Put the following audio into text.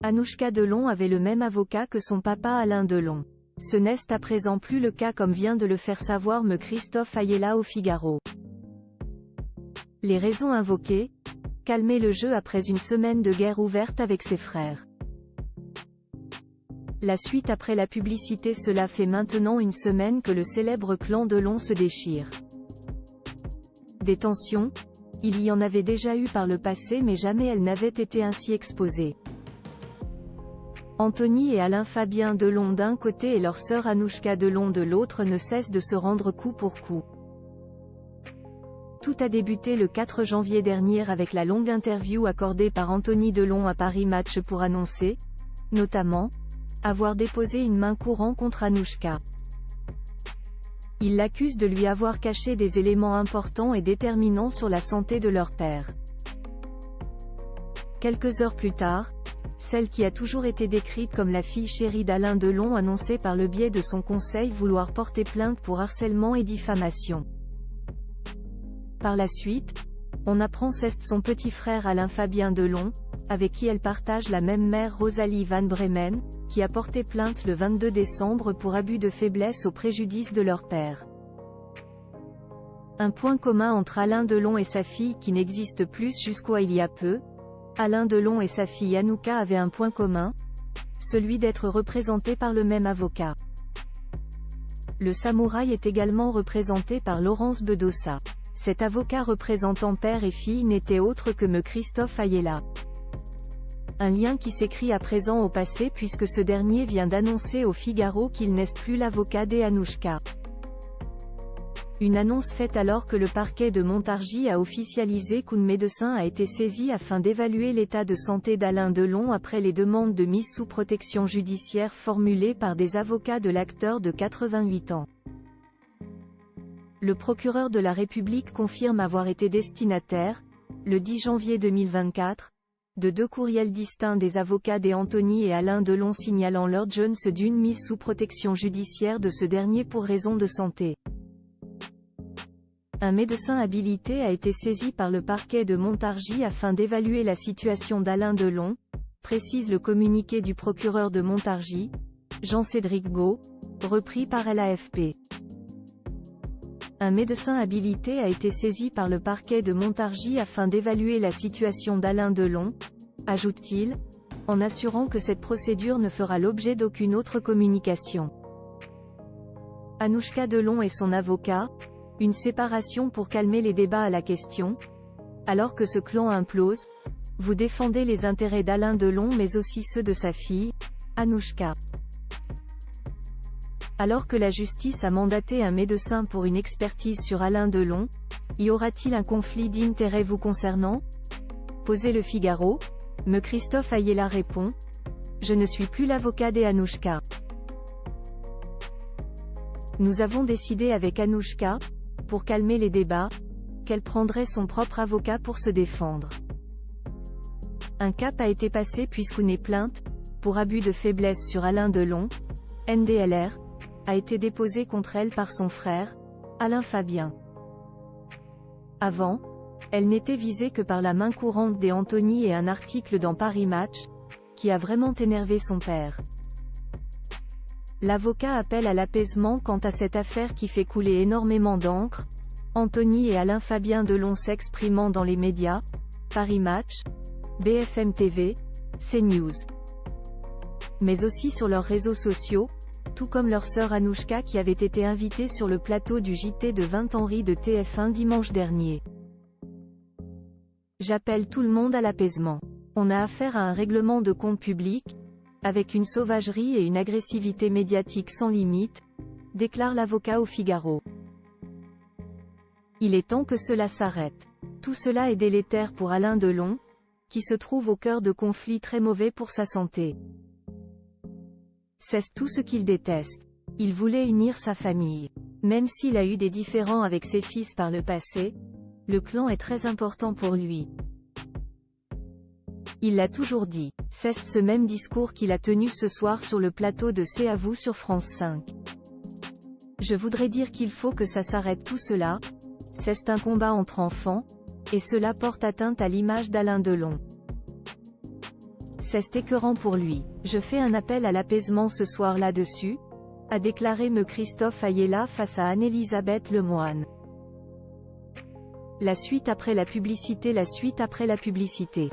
Anouchka Delon avait le même avocat que son papa Alain Delon. Ce n'est à présent plus le cas comme vient de le faire savoir me Christophe Ayala au Figaro. Les raisons invoquées: calmer le jeu après une semaine de guerre ouverte avec ses frères. La suite après la publicité. Cela fait maintenant une semaine que le célèbre clan Delon se déchire. Des tensions, il y en avait déjà eu par le passé mais jamais elles n'avaient été ainsi exposées. Anthony et Alain Fabien Delon d'un côté et leur sœur Anouchka Delon de l'autre ne cessent de se rendre coup pour coup. Tout a débuté le 4 janvier dernier avec la longue interview accordée par Anthony Delon à Paris Match pour annoncer, notamment, avoir déposé une main courante contre Anouchka. Il l'accuse de lui avoir caché des éléments importants et déterminants sur la santé de leur père. Quelques heures plus tard, celle qui a toujours été décrite comme la fille chérie d'Alain Delon annonçait par le biais de son conseil vouloir porter plainte pour harcèlement et diffamation. Par la suite, on apprend c'est son petit frère Alain Fabien Delon, avec qui elle partage la même mère Rosalie Van Bremen, qui a porté plainte le 22 décembre pour abus de faiblesse au préjudice de leur père. Un point commun entre Alain Delon et sa fille qui n'existe plus jusqu'à il y a peu. Alain Delon et sa fille Anouchka avaient un point commun, celui d'être représentés par le même avocat. Le samouraï est également représenté par Laurence Bedossa. Cet avocat représentant père et fille n'était autre que me Christophe Ayala. Un lien qui s'écrit à présent au passé puisque ce dernier vient d'annoncer au Figaro qu'il n'est plus l'avocat d'Anouchka. Une annonce faite alors que le parquet de Montargis a officialisé qu'un médecin a été saisi afin d'évaluer l'état de santé d'Alain Delon après les demandes de mise sous protection judiciaire formulées par des avocats de l'acteur de 88 ans. Le procureur de la République confirme avoir été destinataire, le 10 janvier 2024, de 2 courriels distincts des avocats d'Anthony et Alain Delon signalant l'urgence d'une mise sous protection judiciaire de ce dernier pour raison de santé. Un médecin habilité a été saisi par le parquet de Montargis afin d'évaluer la situation d'Alain Delon, précise le communiqué du procureur de Montargis, Jean-Cédric Gault, repris par l'AFP. Un médecin habilité a été saisi par le parquet de Montargis afin d'évaluer la situation d'Alain Delon, ajoute-t-il, en assurant que cette procédure ne fera l'objet d'aucune autre communication. Anouchka Delon et son avocat, une séparation pour calmer les débats à la question. Alors que ce clan implose, vous défendez les intérêts d'Alain Delon mais aussi ceux de sa fille, Anouchka. Alors que la justice a mandaté un médecin pour une expertise sur Alain Delon, y aura-t-il un conflit d'intérêts vous concernant? Posez le Figaro, me Christophe Ayala répond. Je ne suis plus l'avocat d'Anouchka. Nous avons décidé avec Anouchka, pour calmer les débats, qu'elle prendrait son propre avocat pour se défendre. Un cap a été passé puisqu'une plainte, pour abus de faiblesse sur Alain Delon, NDLR, a été déposée contre elle par son frère, Alain Fabien. Avant, elle n'était visée que par la main courante d'Anthony et un article dans Paris Match, qui a vraiment énervé son père. L'avocat appelle à l'apaisement quant à cette affaire qui fait couler énormément d'encre, Anthony et Alain Fabien Delon s'exprimant dans les médias, Paris Match, BFM TV, CNews. Mais aussi sur leurs réseaux sociaux, tout comme leur sœur Anouchka qui avait été invitée sur le plateau du JT de 20 Henri de TF1 dimanche dernier. J'appelle tout le monde à l'apaisement. On a affaire à un règlement de compte public, avec une sauvagerie et une agressivité médiatique sans limite, déclare l'avocat au Figaro. Il est temps que cela s'arrête. Tout cela est délétère pour Alain Delon, qui se trouve au cœur de conflits très mauvais pour sa santé. C'est tout ce qu'il déteste. Il voulait unir sa famille. Même s'il a eu des différends avec ses fils par le passé, le clan est très important pour lui. Il l'a toujours dit. C'est ce même discours qu'il a tenu ce soir sur le plateau de C'est à vous sur France 5. Je voudrais dire qu'il faut que ça s'arrête tout cela. C'est un combat entre enfants, et cela porte atteinte à l'image d'Alain Delon. C'est écœurant pour lui. Je fais un appel à l'apaisement ce soir là-dessus, a déclaré me Christophe Ayala face à Anne-Elisabeth Lemoine. La suite après la publicité. La suite après la publicité.